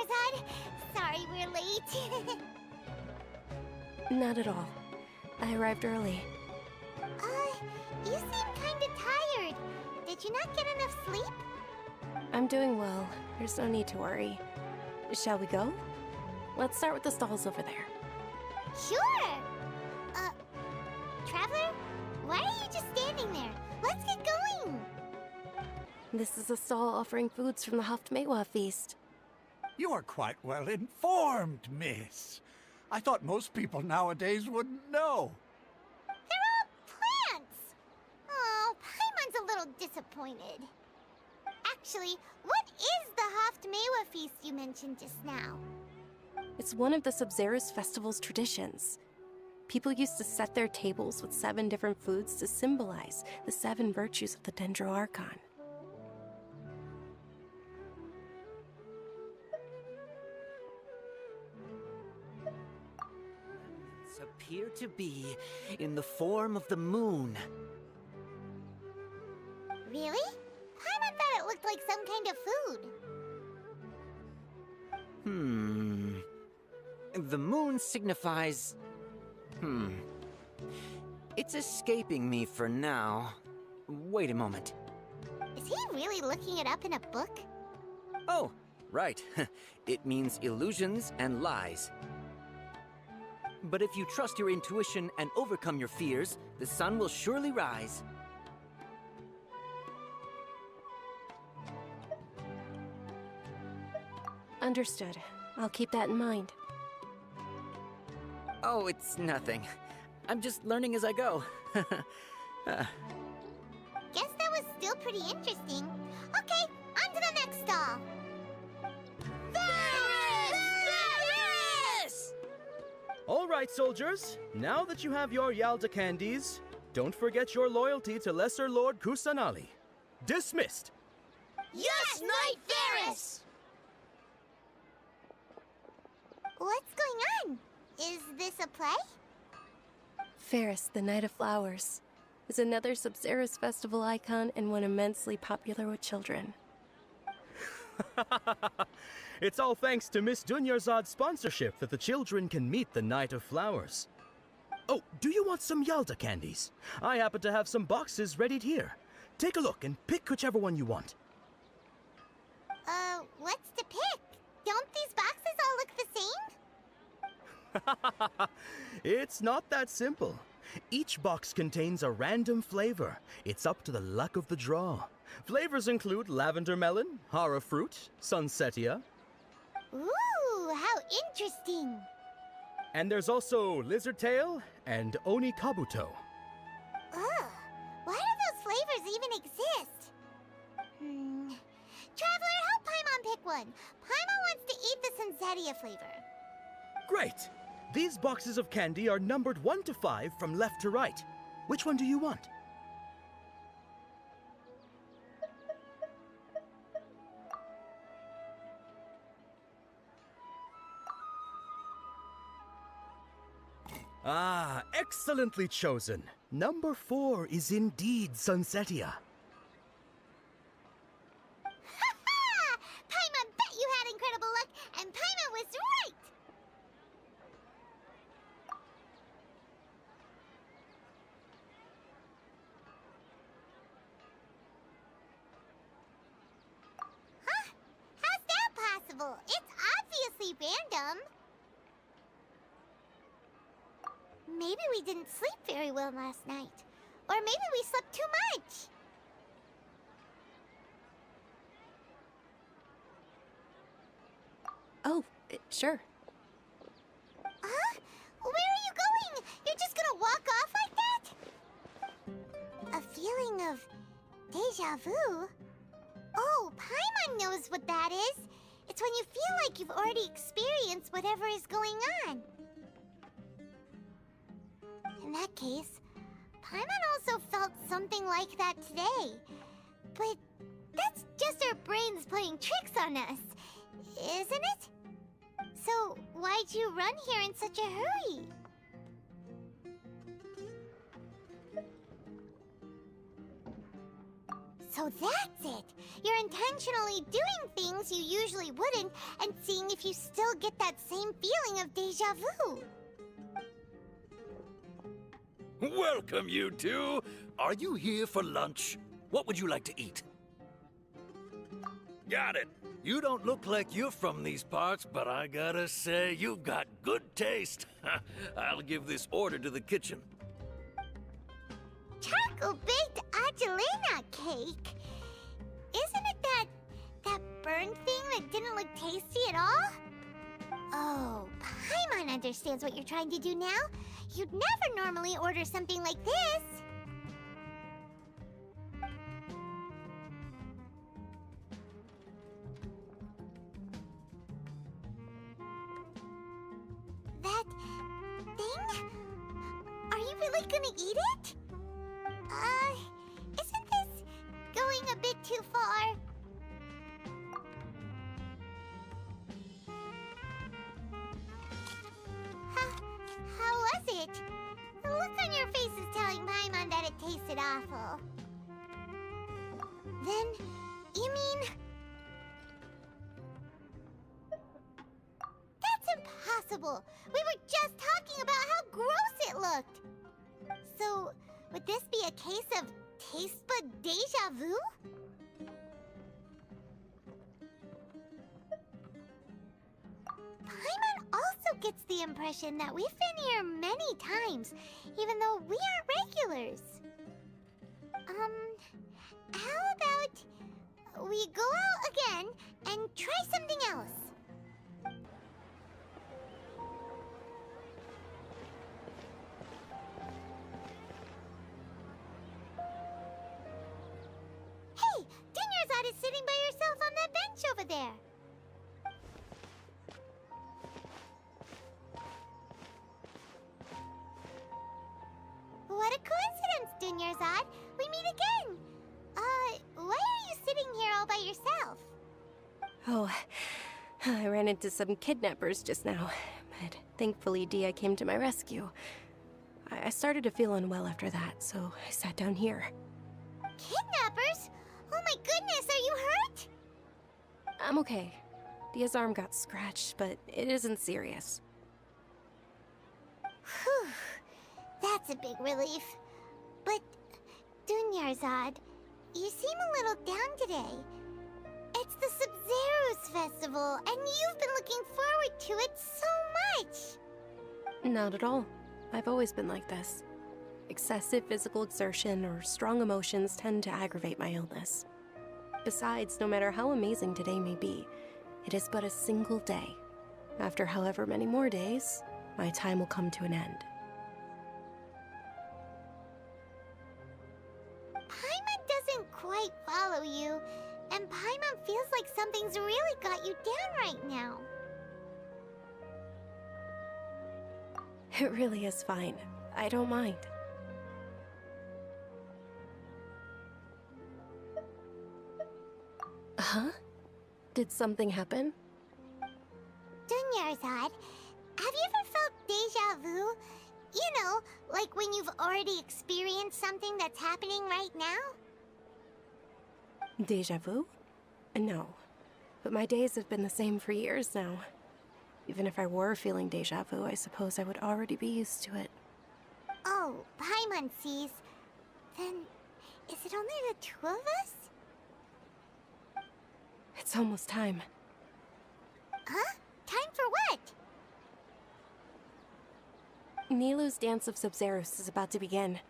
Charizard. Sorry we're late. Not at all. I arrived early. You seem kinda tired. Did you not get enough sleep? I'm doing well. There's no need to worry. Shall we go? Let's start with the stalls over there. Sure! Traveler? Why are you just standing there? Let's get going! This is a stall offering foods from the Haftmewa feast. You are quite well informed, miss. I thought most people nowadays wouldn't know. They're all plants! Oh, Paimon's a little disappointed. Actually, what is the Haftmewa feast you mentioned just now? It's one of the Sabzerus festival's traditions. People used to set their tables with 7 different foods to symbolize the 7 virtues of the Dendroarchon. Appear to be in the form of the moon. Really? Paimon thought it looked like some kind of food. The moon signifies... It's escaping me for now. Wait a moment. Is he really looking it up in a book? Oh, right. It means illusions and lies. But if you trust your intuition and overcome your fears, the sun will surely rise. Understood. I'll keep that in mind. Oh, it's nothing. I'm just learning as I go. Guess that was still pretty interesting. Okay, on to the next stall. All right, soldiers. Now that you have your Yalda candies, don't forget your loyalty to Lesser Lord Kusanali. Dismissed! Yes, Knight Varus! What's going on? Is this a play? Ferris, the Knight of Flowers, is another Sabzerus festival icon and one immensely popular with children. It's all thanks to Miss Dunyarzad's sponsorship that the children can meet the Knight of Flowers. Oh, do you want some Yalda candies? I happen to have some boxes readied here. Take a look and pick whichever one you want. What's to pick? Don't these boxes all look the same? It's not that simple. Each box contains a random flavor. It's up to the luck of the draw. Flavors include lavender melon, hara fruit, sunsetia. Ooh, how interesting! And there's also lizard tail and oni kabuto. Ugh, why do those flavors even exist? Traveler, help Paimon pick one. Paimon wants to eat the sunsetia flavor. Great! These boxes of candy are numbered 1 to 5 from left to right. Which one do you want? Ah, excellently chosen. Number 4 is indeed sunsetia. Ha-ha! Paimon bet you had incredible luck, and Paimon was right! Huh? How's that possible? It's obviously random. Maybe we didn't sleep very well last night. Or maybe we slept too much. Oh, sure. Huh? Where are you going? You're just gonna walk off like that? A feeling of deja vu? Oh, Paimon knows what that is. It's when you feel like you've already experienced whatever is going on. In that case, Paimon also felt something like that today. But that's just our brains playing tricks on us, isn't it? So why'd you run here in such a hurry? So that's it! You're intentionally doing things you usually wouldn't and seeing if you still get that same feeling of déjà vu. Welcome, you two. Are you here for lunch? What would you like to eat? Got it. You don't look like you're from these parts, but I gotta say, you've got good taste. I'll give this order to the kitchen. Charcoal-baked Angelina cake? Isn't it that burned thing that didn't look tasty at all? Oh, Paimon understands what you're trying to do now. You'd never normally order something like this. That thing? Are you really gonna eat it? Isn't this going a bit too far? How was it? The look on your face is telling Paimon that it tasted awful. Then, you mean... That's impossible! We were just talking about how gross it looked! So, would this be a case of taste bud déjà vu? Paimon also gets the impression that we've been here many times, even though we aren't regulars. How about we go out again and try something else? Hey, Dunyarzad is sitting by herself on that bench over there. What a coincidence, Dunyarzad. We meet again. Why are you sitting here all by yourself? Oh, I ran into some kidnappers just now, but thankfully Dia came to my rescue. I started to feel unwell after that, so I sat down here. Kidnappers? Oh my goodness, are you hurt? I'm okay. Dia's arm got scratched, but it isn't serious. Whew. That's a big relief. But, Dunyarzad, you seem a little down today. It's the Sabzerus festival, and you've been looking forward to it so much. Not at all. I've always been like this. Excessive physical exertion or strong emotions tend to aggravate my illness. Besides, no matter how amazing today may be, it is but a single day. After however many more days, my time will come to an end. Paimon doesn't quite follow you, and Paimon feels like something's really got you down right now. It really is fine. I don't mind. Huh? Did something happen? Dunyarzad, have you ever felt déjà vu? You know, like when you've already experienced something that's happening right now? Déjà vu? No. But my days have been the same for years now. Even if I were feeling déjà vu, I suppose I would already be used to it. Oh, Paimon sees. Then, is it only the two of us? It's almost time. Huh? Time for what? Nilou's Dance of Sabzerus is about to begin.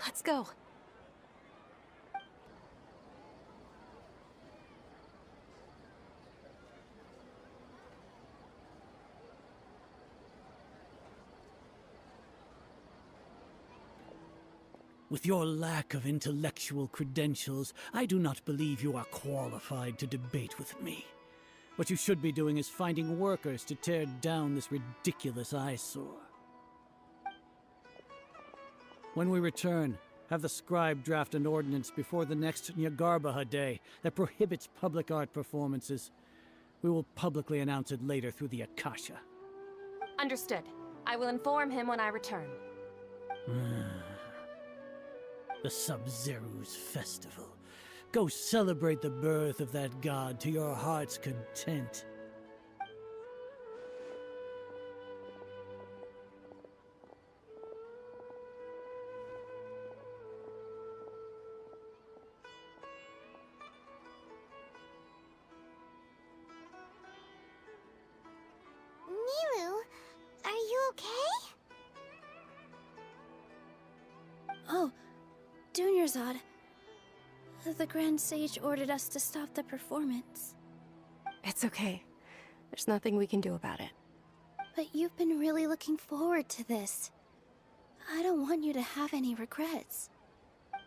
Let's go. With your lack of intellectual credentials, I do not believe you are qualified to debate with me. What you should be doing is finding workers to tear down this ridiculous eyesore. When we return, have the scribe draft an ordinance before the next Nyagarbaha Day that prohibits public art performances. We will publicly announce it later through the Akasha. Understood. I will inform him when I return. The Sabzerus Festival. Go celebrate the birth of that god to your heart's content. Nilu, are you okay? Oh, Dunyarzad. The Grand Sage ordered us to stop the performance. It's okay. There's nothing we can do about it. But you've been really looking forward to this. I don't want you to have any regrets.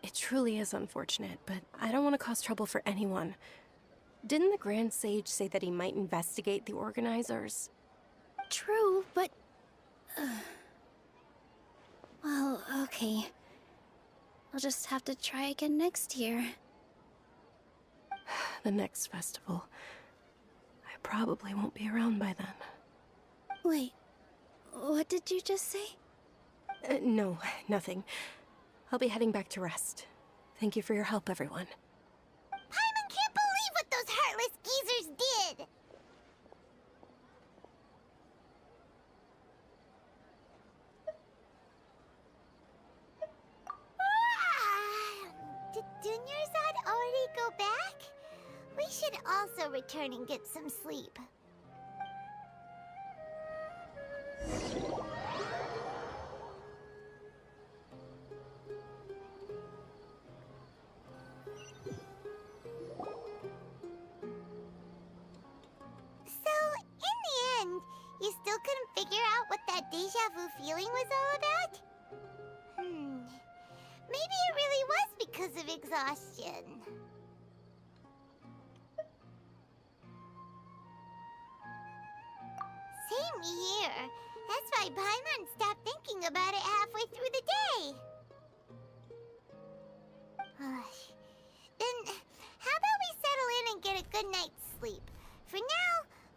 It truly is unfortunate, but I don't want to cause trouble for anyone. Didn't the Grand Sage say that he might investigate the organizers? True, but... well, okay. I'll just have to try again next year. The next festival. I probably won't be around by then. Wait, what did you just say? No, nothing. I'll be heading back to rest. Thank you for your help, everyone. Paimon can't believe what those heartless geezers did! Did Dunyarzad already go back? We should also return and get some sleep. So, in the end, you still couldn't figure out what that deja vu feeling was all about? Maybe it really was because of exhaustion. Same here. That's why Paimon stopped thinking about it halfway through the day. Then, how about we settle in and get a good night's sleep? For now,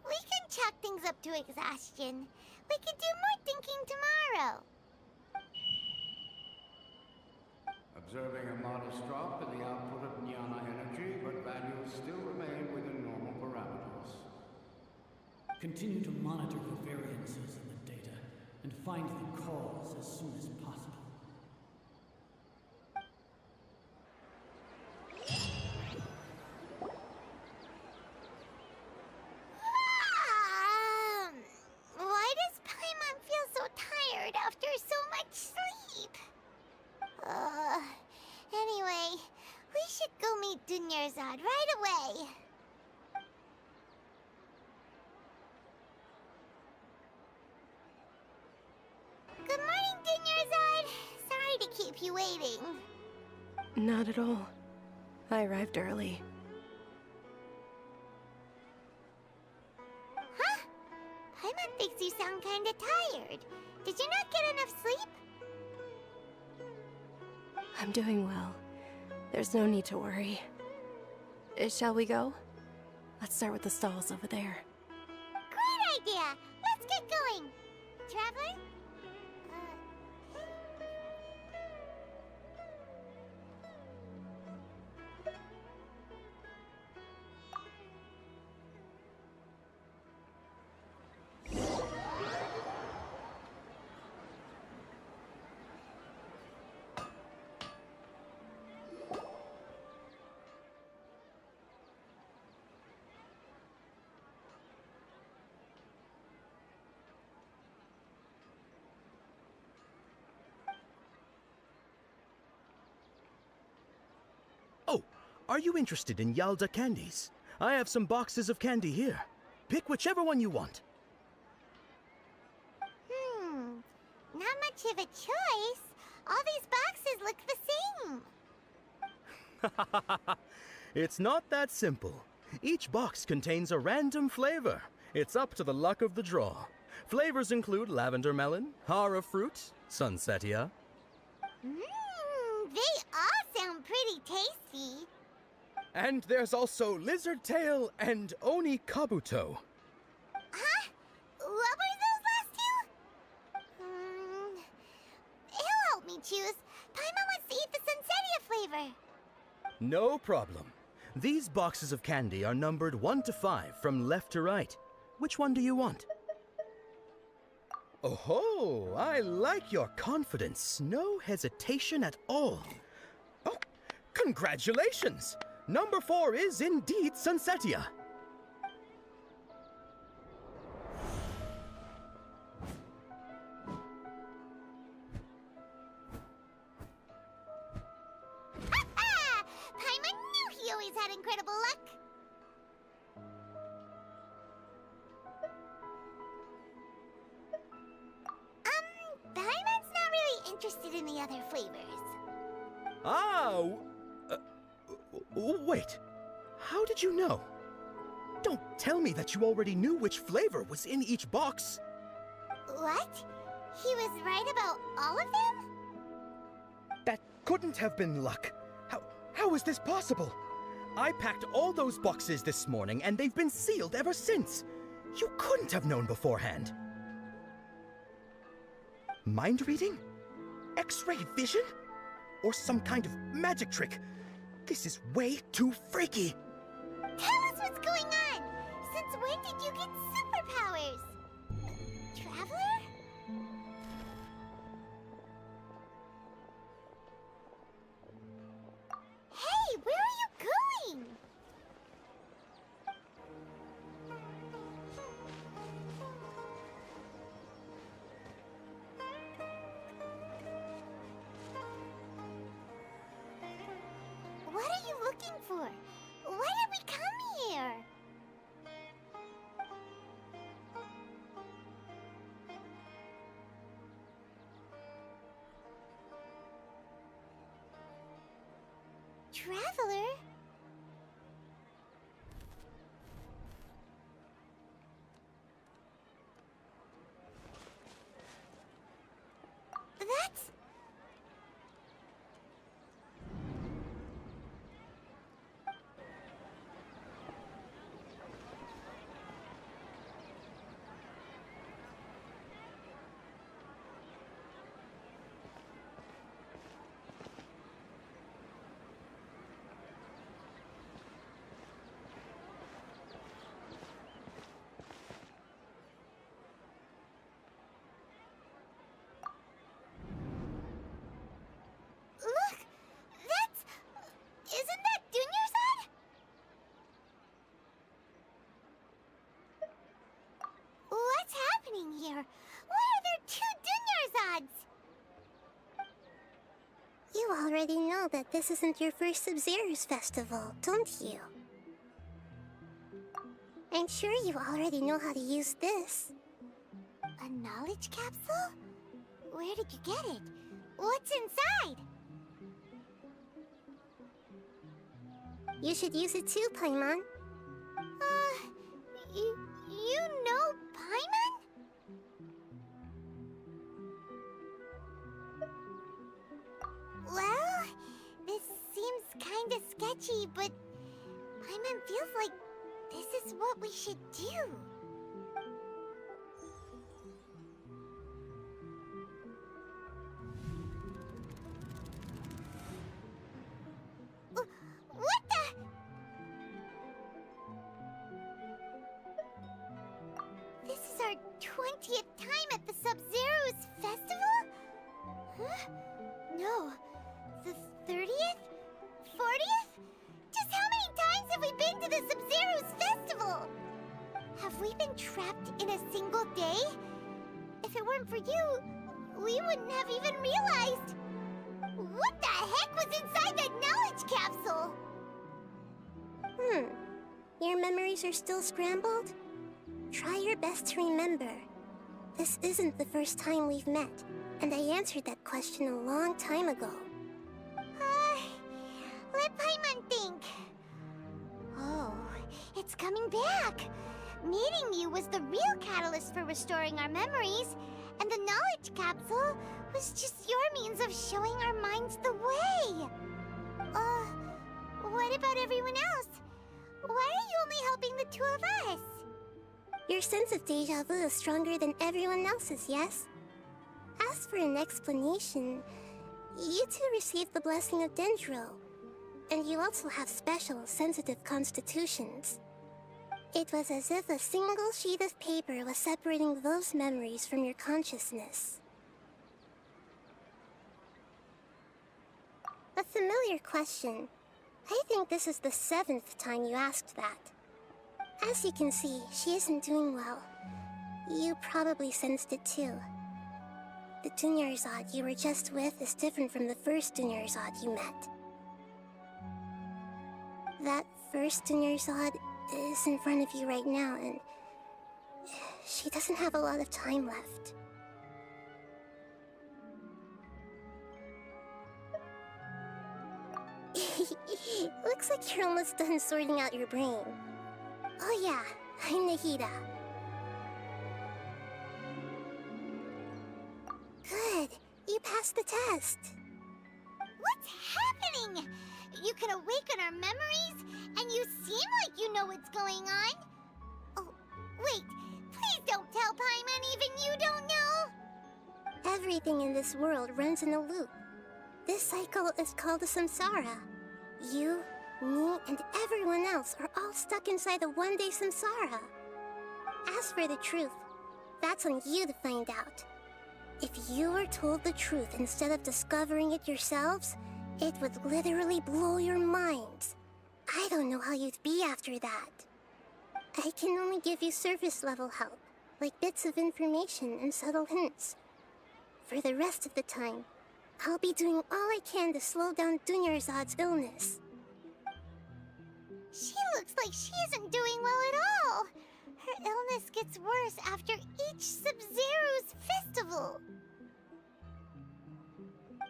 we can chalk things up to exhaustion. We can do more thinking tomorrow. Observing a modest drop in the output of jnana energy, but values still remain within normal parameters. Continue to monitor for variances in the data and find the cause as soon as possible. Why does Paimon feel so tired after so much sleep? Anyway, we should go meet Dunyarzad right away. Good morning, Dunyarzad. Sorry to keep you waiting. Not at all. I arrived early. Huh? Paimon thinks you sound kinda tired. Did you not get enough sleep? I'm doing well. There's no need to worry. Shall we go? Let's start with the stalls over there. Great idea! Let's get going! Traveler? Oh, are you interested in Yalda candies? I have some boxes of candy here. Pick whichever one you want. Not much of a choice. All these boxes look the same. It's not that simple. Each box contains a random flavor. It's up to the luck of the draw. Flavors include lavender melon, hara fruit, sunsetia. They all sound pretty tasty. And there's also lizard tail and oni kabuto. Huh? What were those last two? He'll help me choose. Paimon wants to eat the sunsetia flavor. No problem. These boxes of candy are numbered 1 to 5 from left to right. Which one do you want? Oh, I like your confidence. No hesitation at all. Oh, congratulations! Number 4 is indeed Sunsetia. Paimon knew he always had incredible luck. Paimon's not really interested in the other flavors. Wait. How did you know? Don't tell me that you already knew which flavor was in each box. What? He was right about all of them? That couldn't have been luck. How is this possible? I packed all those boxes this morning and they've been sealed ever since. You couldn't have known beforehand. Mind reading? X-ray vision? Or some kind of magic trick? This is way too freaky. Tell us what's going on! Since when did you get superpowers? Traveler? Hey, where are you going? What are you looking for? Why did we come here? Traveler? That's... Look! That's... Isn't that Dunyarzad? What's happening here? Why are there 2 Dunyarzads? You already know that this isn't your first Sabzerus festival, don't you? I'm sure you already know how to use this. A knowledge capsule? Where did you get it? What's inside? You should use it too, Paimon. You know Paimon? Well, this seems kinda sketchy, but Paimon feels like this is what we should do. What the? This is our 20th time at the Sabzerus festival? Huh? No. The 30th? 40th? Just how many times have we been to the Sabzerus festival? Have we been trapped in a single day? If it weren't for you, we wouldn't have even realized. What the heck was inside that knowledge capsule? Your memories are still scrambled? Try your best to remember. This isn't the first time we've met, and I answered that question a long time ago. Let Paimon think. Oh, it's coming back. Meeting you was the real catalyst for restoring our memories, and the knowledge capsule was just your means of showing our minds the way. What about everyone else? Why are you only helping the 2 of us? Your sense of deja vu is stronger than everyone else's, yes? As for an explanation, you two received the blessing of Dendro. And you also have special, sensitive constitutions. It was as if a single sheet of paper was separating those memories from your consciousness. A familiar question. I think this is the 7th time you asked that. As you can see, she isn't doing well. You probably sensed it too. The Dunyarzad you were just with is different from the first Dunyarzad you met. That first Dunyarzad is in front of you right now, and she doesn't have a lot of time left. Looks like you're almost done sorting out your brain. Oh yeah, I'm Nahida. Good, you passed the test. What's happening? You can awaken our memories, and you seem like you know what's going on. Oh, wait, please don't tell Paimon even you don't know. Everything in this world runs in a loop. This cycle is called a samsara. You, me, and everyone else are all stuck inside a one-day samsara. As for the truth, that's on you to find out. If you were told the truth instead of discovering it yourselves, it would literally blow your minds. I don't know how you'd be after that. I can only give you surface-level help, like bits of information and subtle hints. For the rest of the time, I'll be doing all I can to slow down Dunyarzad's illness. She looks like she isn't doing well at all. Her illness gets worse after each Sabzerus festival.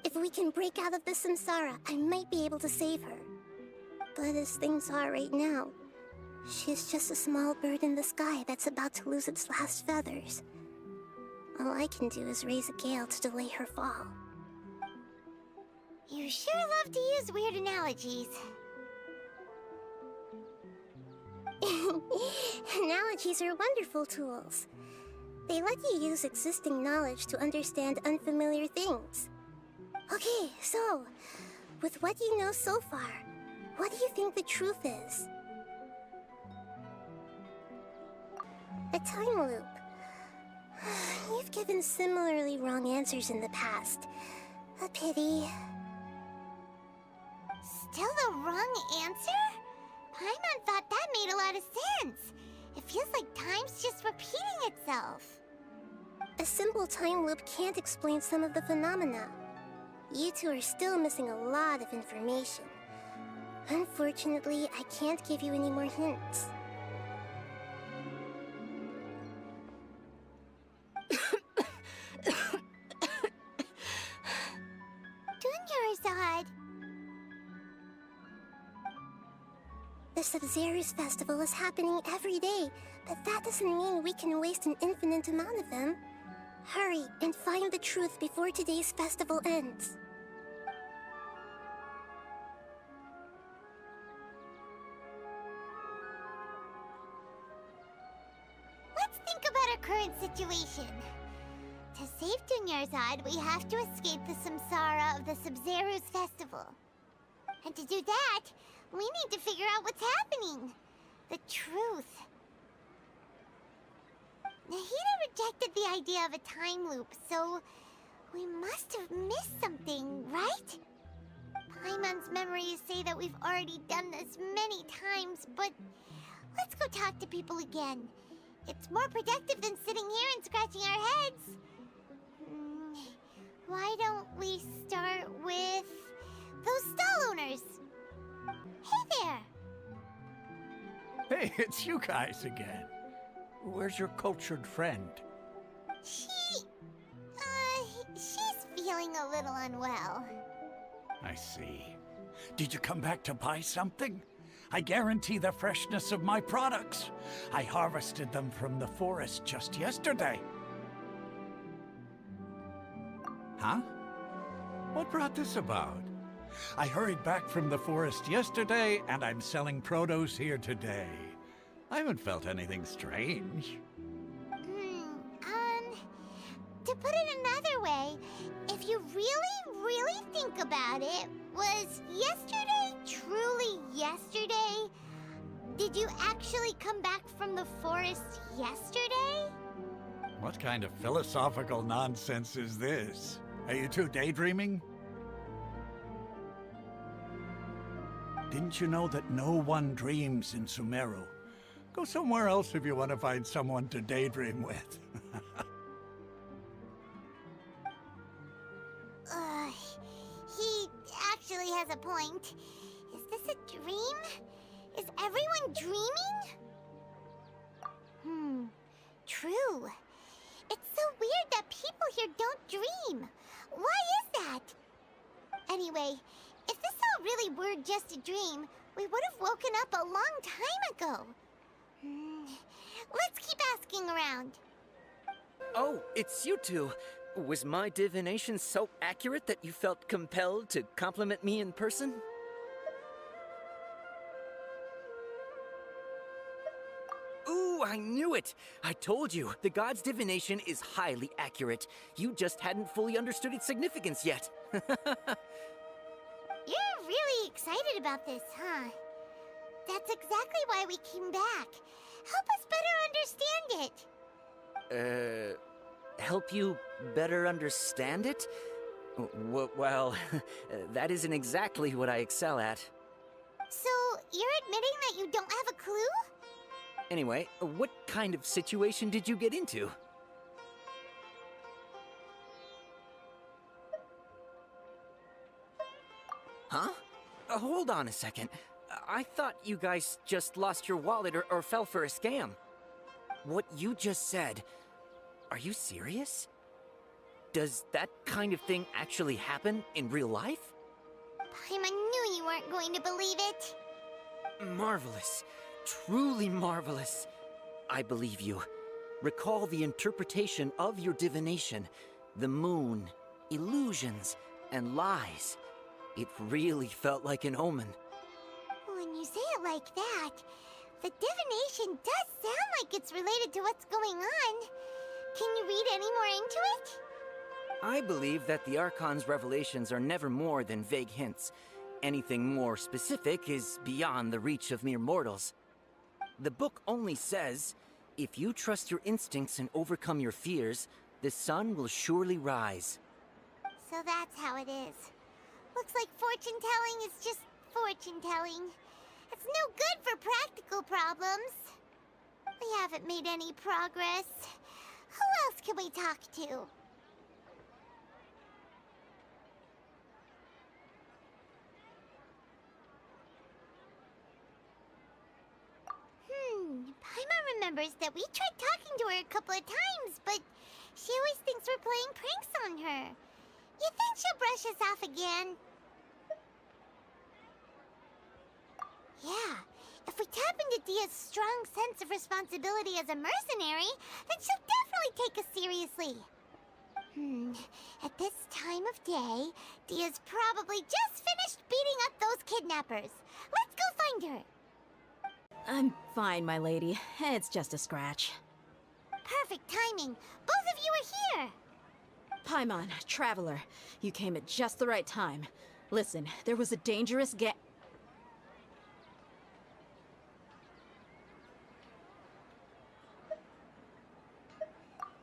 If we can break out of the samsara, I might be able to save her. But as things are right now, she's just a small bird in the sky that's about to lose its last feathers. All I can do is raise a gale to delay her fall. You sure love to use weird analogies. Analogies are wonderful tools. They let you use existing knowledge to understand unfamiliar things. Okay, so, with what you know so far, what do you think the truth is? A time loop. You've given similarly wrong answers in the past. A pity. Still the wrong answer? Paimon thought that made a lot of sense. It feels like time's just repeating itself. A simple time loop can't explain some of the phenomena. You two are still missing a lot of information. Unfortunately, I can't give you any more hints. Dunyarzad. The Sabzerus festival is happening every day, but that doesn't mean we can waste an infinite amount of them. Hurry and find the truth before today's festival ends. Let's think about our current situation. To save Dunyarzad, we have to escape the samsara of the Sabzerus festival. And to do that, we need to figure out what's happening. The truth. Nahida rejected the idea of a time loop, so we must have missed something, right? Paimon's memories say that we've already done this many times, but let's go talk to people again. It's more productive than sitting here and scratching our heads. Why don't we start with those stall owners? Hey there! Hey, it's you guys again. Where's your cultured friend? She's feeling a little unwell. I see. Did you come back to buy something? I guarantee the freshness of my products. I harvested them from the forest just yesterday. Huh? What brought this about? I hurried back from the forest yesterday, and I'm selling produce here today. I haven't felt anything strange. To put it another way, if you really think about it, was yesterday truly yesterday? Did you actually come back from the forest yesterday? What kind of philosophical nonsense is this? Are you two daydreaming? Didn't you know that no one dreams in Sumeru? Go somewhere else if you want to find someone to daydream with. He actually has a point. Is this a dream? Is everyone dreaming? True. It's so weird that people here don't dream. Why is that? Anyway, if this all really were just a dream, we would have woken up a long time ago. Let's keep asking around. Oh, it's you two. Was my divination so accurate that you felt compelled to compliment me in person? Ooh, I knew it! I told you, the god's divination is highly accurate. You just hadn't fully understood its significance yet. You're really excited about this, huh? That's exactly why we came back. Help us better understand it. Help you better understand it? Well, that isn't exactly what I excel at. So, you're admitting that you don't have a clue? Anyway, what kind of situation did you get into? Huh? Hold on a second. I thought you guys just lost your wallet or fell for a scam. What you just said, are you serious? Does that kind of thing actually happen in real life? Paimon knew you weren't going to believe it. Marvelous. Truly marvelous. I believe you. Recall the interpretation of your divination, the moon, illusions, and lies. It really felt like an omen. When you say it like that, the divination does sound like it's related to what's going on. Can you read any more into it? I believe that the Archon's revelations are never more than vague hints. Anything more specific is beyond the reach of mere mortals. The book only says, if you trust your instincts and overcome your fears, the sun will surely rise. So that's how it is. Looks like fortune-telling is just fortune-telling. It's no good for practical problems. We haven't made any progress. Who else can we talk to? Paimon remembers that we tried talking to her a couple of times, but she always thinks we're playing pranks on her. You think she'll brush us off again? Yeah, if we tap into Dia's strong sense of responsibility as a mercenary, then she'll definitely take us seriously. At this time of day, Dia's probably just finished beating up those kidnappers. Let's go find her. I'm fine, my lady. It's just a scratch. Perfect timing. Both of you are here. Paimon, Traveler, you came at just the right time. Listen, there was a dangerous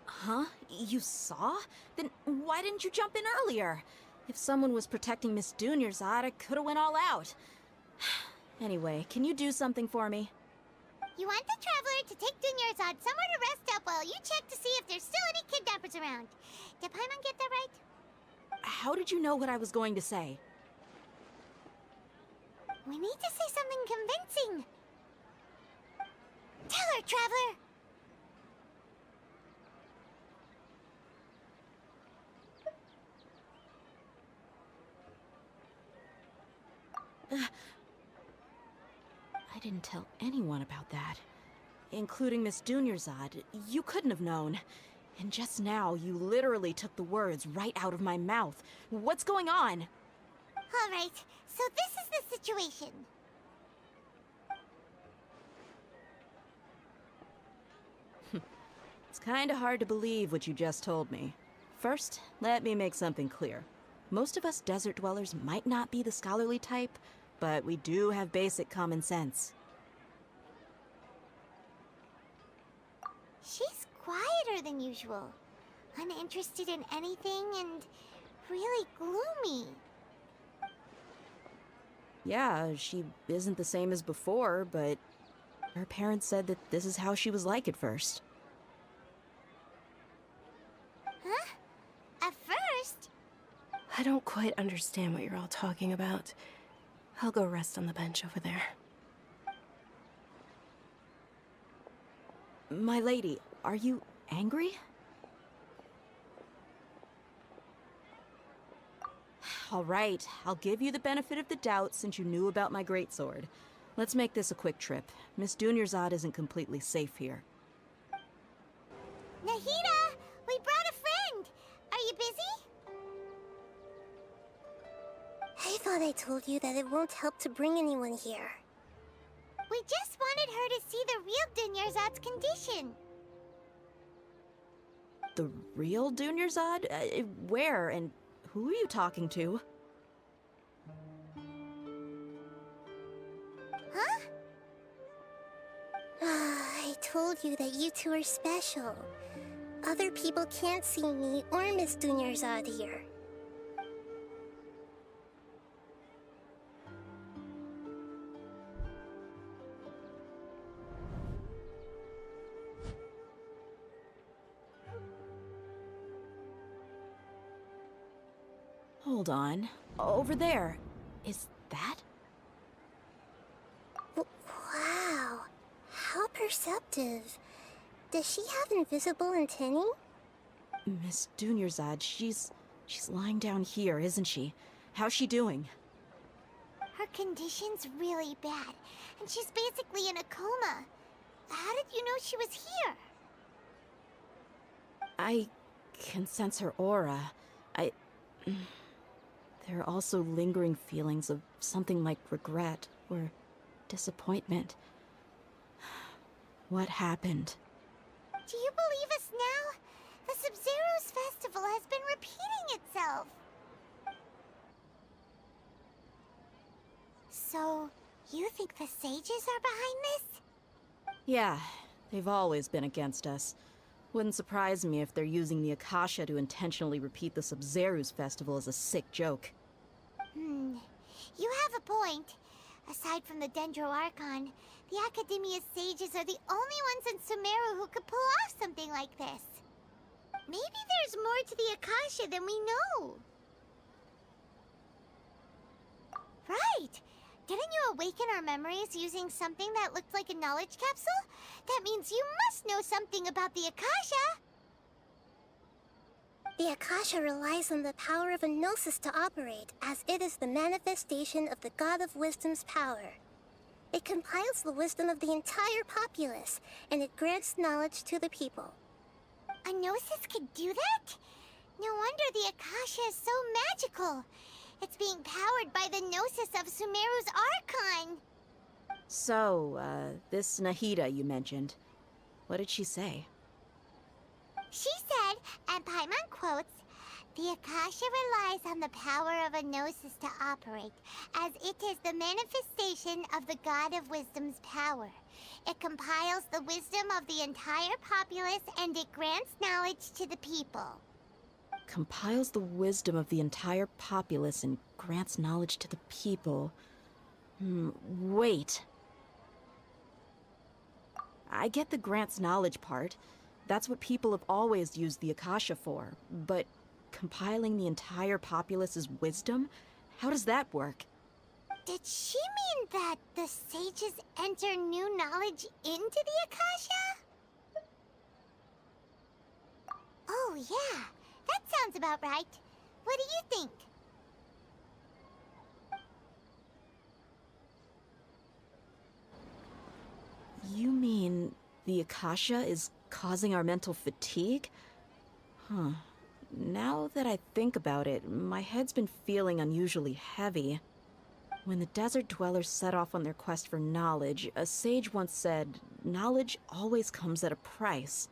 Huh? You saw? Then why didn't you jump in earlier? If someone was protecting Miss Dunyarzad, I could have went all out. Anyway, can you do something for me? You want the Traveler to take Dunyarzad somewhere to rest up while you check to see if there's still any kidnappers around. Did Paimon get that right? How did you know what I was going to say? We need to say something convincing. Tell her, Traveler! I didn't tell anyone about that. Including Miss Dunyarzad. You couldn't have known. And just now, you literally took the words right out of my mouth. What's going on? All right, so this is the situation. It's kinda hard to believe what you just told me. First, let me make something clear. Most of us desert dwellers might not be the scholarly type, but we do have basic common sense. She's quieter than usual. Uninterested in anything and really gloomy. Yeah, she isn't the same as before, but her parents said that this is how she was like at first. Huh? At first? I don't quite understand what you're all talking about. I'll go rest on the bench over there. My lady, are you angry? All right, I'll give you the benefit of the doubt since you knew about my greatsword. Let's make this a quick trip. Miss Dunyarzad isn't completely safe here. Nahida! We brought a friend! Are you busy? I thought I told you that it won't help to bring anyone here. We just wanted her to see the real Dunyarzad's condition. The real Dunyarzad? Where and who are you talking to? Huh? I told you that you two are special. Other people can't see me or Miss Dunyarzad here. Hold on. Over there. Is that? Wow. How perceptive. Does she have invisible antennae? Miss Dunyarzad, she's lying down here, isn't she? How's she doing? Her condition's really bad, and she's basically in a coma. How did you know she was here? I can sense her aura. There are also lingering feelings of something like regret or disappointment. What happened? Do you believe us now? The Sabzerus festival has been repeating itself. So, you think the sages are behind this? Yeah, they've always been against us. Wouldn't surprise me if they're using the Akasha to intentionally repeat the Sabzerus festival as a sick joke. You have a point. Aside from the Dendro Archon, the Academia's sages are the only ones in Sumeru who could pull off something like this. Maybe there's more to the Akasha than we know. Right! Didn't you awaken our memories using something that looked like a knowledge capsule? That means you must know something about the Akasha! The Akasha relies on the power of a gnosis to operate, as it is the manifestation of the God of Wisdom's power. It compiles the wisdom of the entire populace, and it grants knowledge to the people. A gnosis could do that? No wonder the Akasha is so magical. It's being powered by the gnosis of Sumeru's Archon. So, this Nahida you mentioned, what did she say? She said, and Paimon quotes, "The Akasha relies on the power of a gnosis to operate, as it is the manifestation of the God of Wisdom's power. It compiles the wisdom of the entire populace and it grants knowledge to the people." Compiles the wisdom of the entire populace and grants knowledge to the people. Wait. I get the grants knowledge part. That's what people have always used the Akasha for. But compiling the entire populace's wisdom? How does that work? Did she mean that the sages enter new knowledge into the Akasha? Oh, yeah. That sounds about right. What do you think? You mean the Akasha is causing our mental fatigue? Huh. Now that I think about it, my head's been feeling unusually heavy. When the desert dwellers set off on their quest for knowledge, a sage once said, "Knowledge always comes at a price."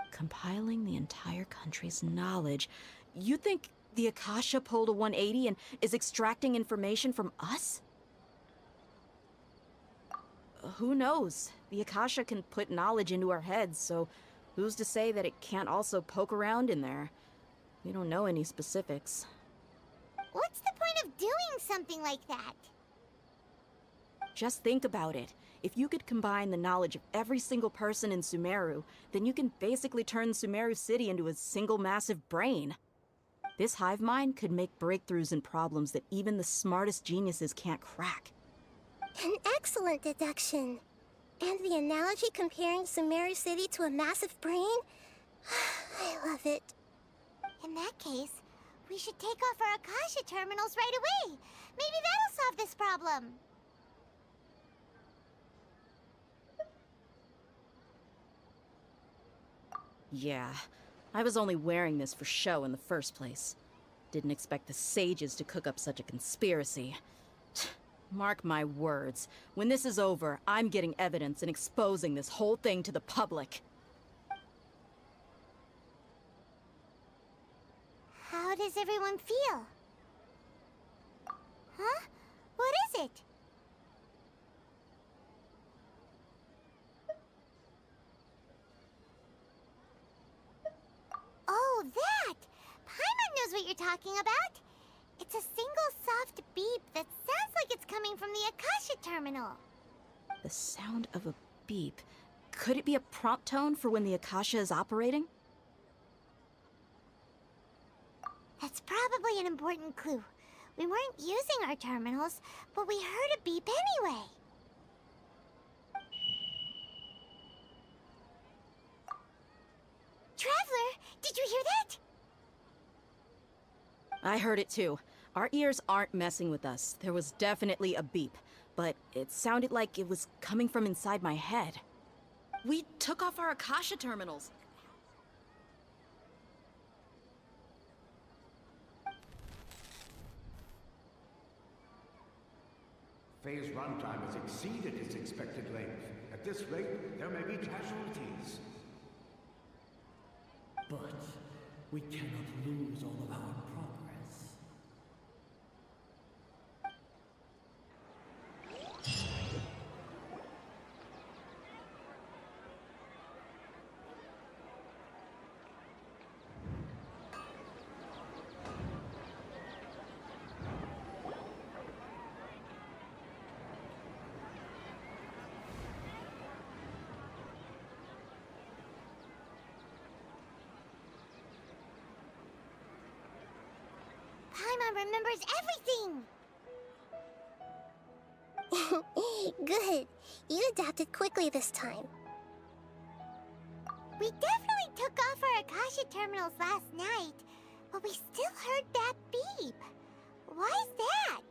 Compiling the entire country's knowledge. You think the Akasha pulled a 180 and is extracting information from us? who knows? The Akasha can put knowledge into our heads, so who's to say that it can't also poke around in there? We don't know any specifics. What's the point of doing something like that? Just think about it. If you could combine the knowledge of every single person in Sumeru, then you can basically turn Sumeru City into a single massive brain. This hive mind could make breakthroughs in problems that even the smartest geniuses can't crack. An excellent deduction. And the analogy comparing Sumeru City to a massive brain? I love it. In that case, we should take off our Akasha terminals right away. Maybe that'll solve this problem. Yeah, I was only wearing this for show in the first place. Didn't expect the sages to cook up such a conspiracy. Mark my words, when this is over, I'm getting evidence and exposing this whole thing to the public. How does everyone feel? Huh? What is it? Oh, that! Paimon knows what you're talking about. It's a single soft beep that sounds like it's coming from the Akasha terminal. The sound of a beep. Could it be a prompt tone for when the Akasha is operating? That's probably an important clue. We weren't using our terminals, but we heard a beep anyway. Traveler, did you hear that? I heard it too. Our ears aren't messing with us. There was definitely a beep, but it sounded like it was coming from inside my head. We took off our Akasha terminals. Phase runtime has exceeded its expected length. At this rate, there may be casualties. But we cannot lose all of our progress. Paimon remembers everything! Good. You adapted quickly this time. We definitely took off our Akasha terminals last night, but we still heard that beep. Why is that?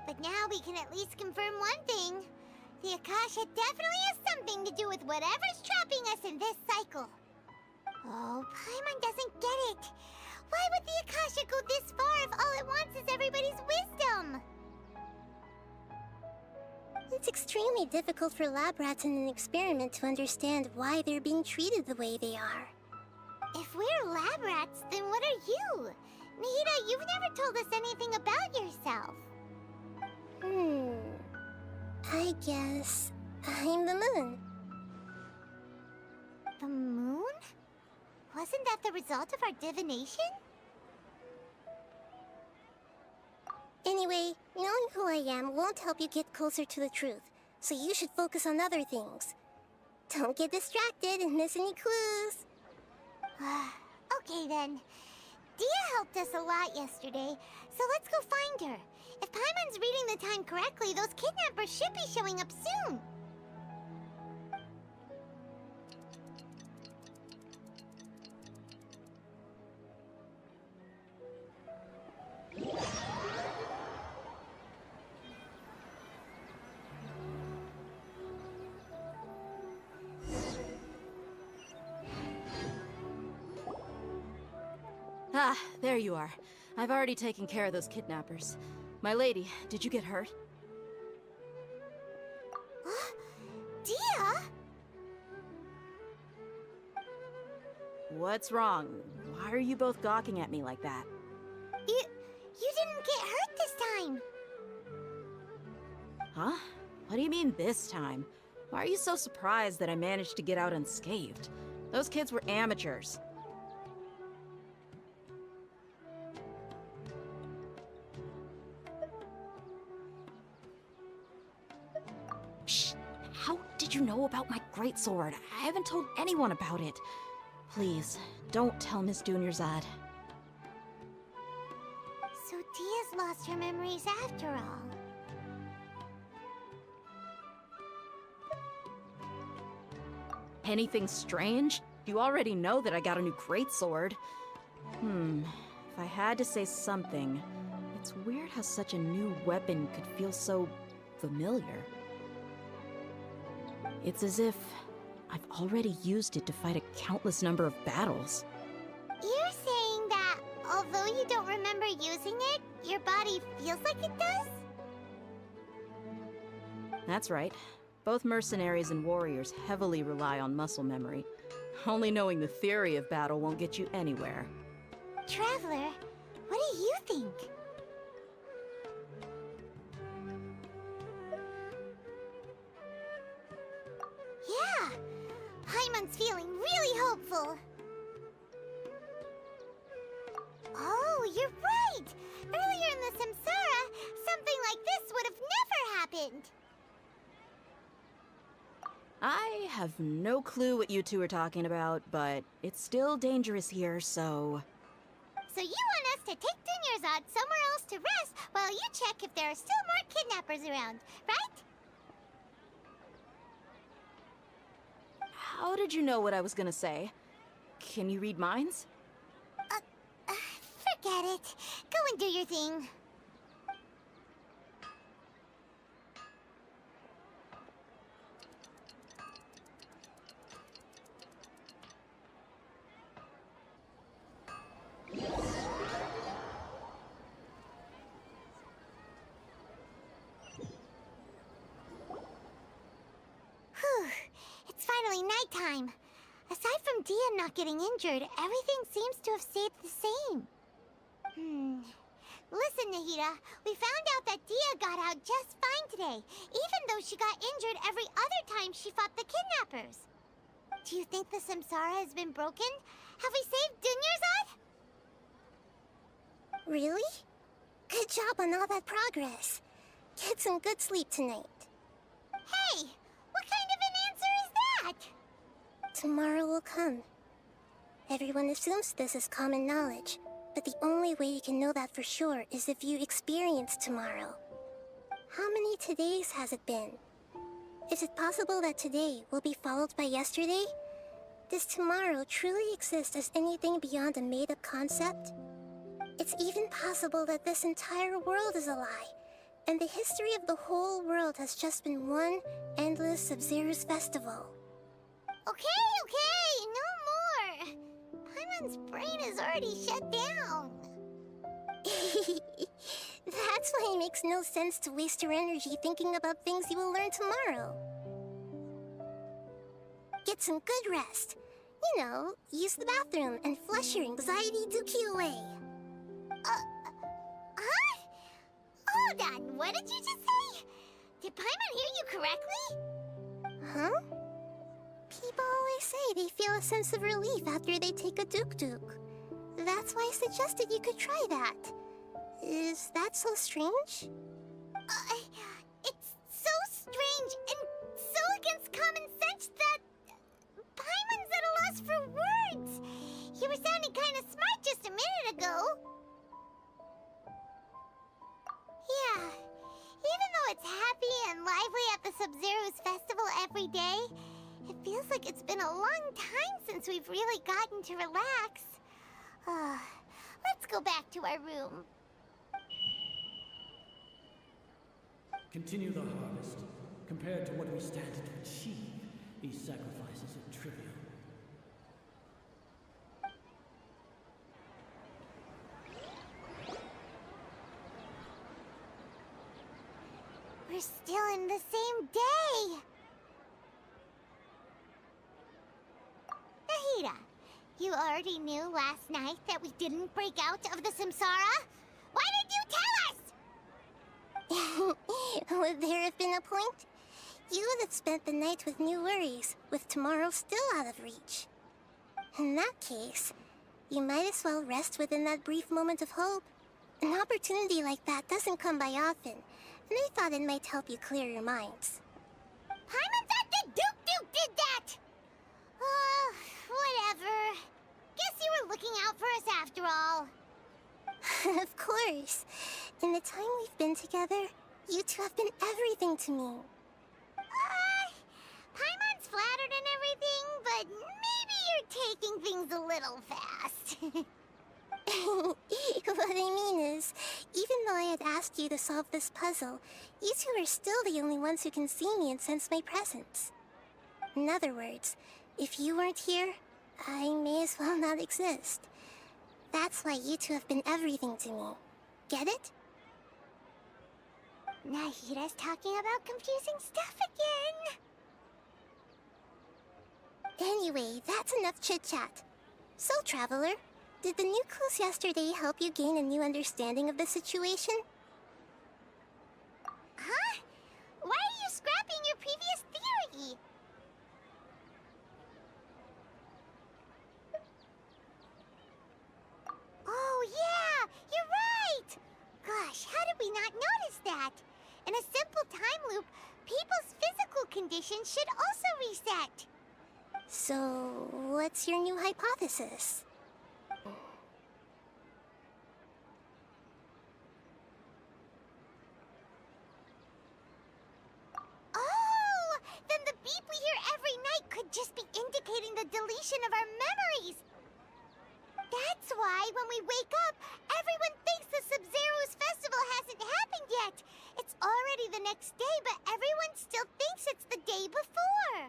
But now we can at least confirm one thing. The Akasha definitely has something to do with whatever's trapping us in this cycle. Oh, Paimon doesn't get it. Why would the Akasha go this far if all it wants is everybody's wisdom? It's extremely difficult for lab rats in an experiment to understand why they're being treated the way they are. If we're lab rats, then what are you? Nihida, you've never told us anything about yourself. I guess I'm the moon. The moon? Wasn't that the result of our divination? Anyway, knowing who I am won't help you get closer to the truth, so you should focus on other things. Don't get distracted and miss any clues. Okay then. Dia helped us a lot yesterday, so let's go find her. If Paimon's reading the time correctly, those kidnappers should be showing up soon. Ah, there you are. I've already taken care of those kidnappers. My lady, did you get hurt? Dia? What's wrong? Why are you both gawking at me like that? time. Huh? What do you mean this time? Why are you so surprised that I managed to get out unscathed? Those kids were amateurs. Shh! How did you know about my greatsword? I haven't told anyone about it. Please, don't tell Miss Dunyarzad. So Dia's lost her memories after all. Anything strange? You already know that I got a new greatsword. If I had to say something, it's weird how such a new weapon could feel so familiar. It's as if I've already used it to fight a countless number of battles. You're saying that although you don't remember using it, your body feels like it does? That's right. Both mercenaries and warriors heavily rely on muscle memory. Only knowing the theory of battle won't get you anywhere. Traveler, what do you think? Yeah, Paimon's feeling really hopeful. Oh, you're right! Earlier in the Samsara, something like this would have never happened. I have no clue what you two are talking about, but it's still dangerous here, so... So you want us to take Dunyarzad somewhere else to rest while you check if there are still more kidnappers around, right? How did you know what I was gonna say? Can you read minds? Forget it. Go and do your thing. It's finally nighttime. Aside from Dia not getting injured, everything seems to have stayed the same. Listen, Nahida, we found out that Dia got out just fine today, even though she got injured every other time she fought the kidnappers. Do you think the Samsara has been broken? Have we saved Dunyarzad? Really? Good job on all that progress. Get some good sleep tonight. Hey, what kind of an answer is that? Tomorrow will come. Everyone assumes this is common knowledge, but the only way you can know that for sure is if you experience tomorrow. How many todays has it been? Is it possible that today will be followed by yesterday? Does tomorrow truly exist as anything beyond a made-up concept? It's even possible that this entire world is a lie, and the history of the whole world has just been one endless Sabzerus festival. Okay, no more. Paimon's brain is already shut down. That's why it makes no sense to waste your energy thinking about things you will learn tomorrow. Get some good rest. You know, use the bathroom and flush your anxiety dookie away. Huh? Hold on, what did you just say? Did Paimon hear you correctly? Huh? People always say they feel a sense of relief after they take a duk-duk. That's why I suggested you could try that. Is that so strange? It's so strange and so against common sense that Paimon's at a loss for words. You were sounding kind of smart just a minute ago. Yeah, even though it's happy and lively at the Sabzerus festival every day, it feels like it's been a long time since we've really gotten to relax. Let's go back to our room. Continue the harvest. Compared to what we stand to achieve, these sacrifices are trivial. We're still in the same day. Nahida, you already knew last night that we didn't break out of the Samsara? Why did you tell us? Would there have been a point? You would have spent the night with new worries, with tomorrow still out of reach. In that case, you might as well rest within that brief moment of hope. An opportunity like that doesn't come by often, and I thought it might help you clear your minds. Paimon thought the Duke did that! Whatever. Guess you were looking out for us after all. Of course. In the time we've been together, you two have been everything to me. Paimon's flattered and everything, but maybe you're taking things a little fast. What I mean is, even though I had asked you to solve this puzzle, you two are still the only ones who can see me and sense my presence. In other words, if you weren't here, I may as well not exist. That's why you two have been everything to me. Get it? Nahida's talking about confusing stuff again. Anyway, that's enough chit-chat. So, Traveler, did the new clues yesterday help you gain a new understanding of the situation? Huh? Why are you scrapping your previous theory? Oh yeah, you're right! Gosh, how did we not notice that? In a simple time loop, people's physical conditions should also reset. So, what's your new hypothesis? Oh! Then the beep we hear every night could just be indicating the deletion of our memories. That's why when we wake up, everyone thinks the Sabzerus festival hasn't happened yet. It's already the next day, but everyone still thinks it's the day before.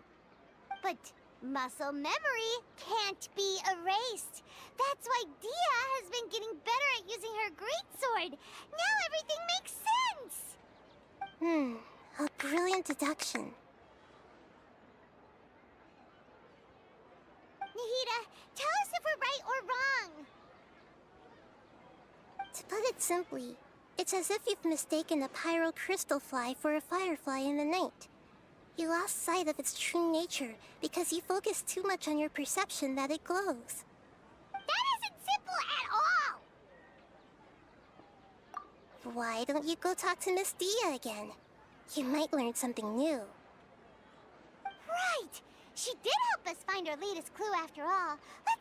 But muscle memory can't be erased. That's why Dia has been getting better at using her greatsword. Now everything makes sense. A brilliant deduction. Nahida, tell us if we're right or wrong. To put it simply, it's as if you've mistaken a pyro crystal fly for a firefly in the night. You lost sight of its true nature because you focused too much on your perception that it glows. That isn't simple at all! Why don't you go talk to Miss Dia again? You might learn something new. Right! She did help us find our latest clue after all. Let's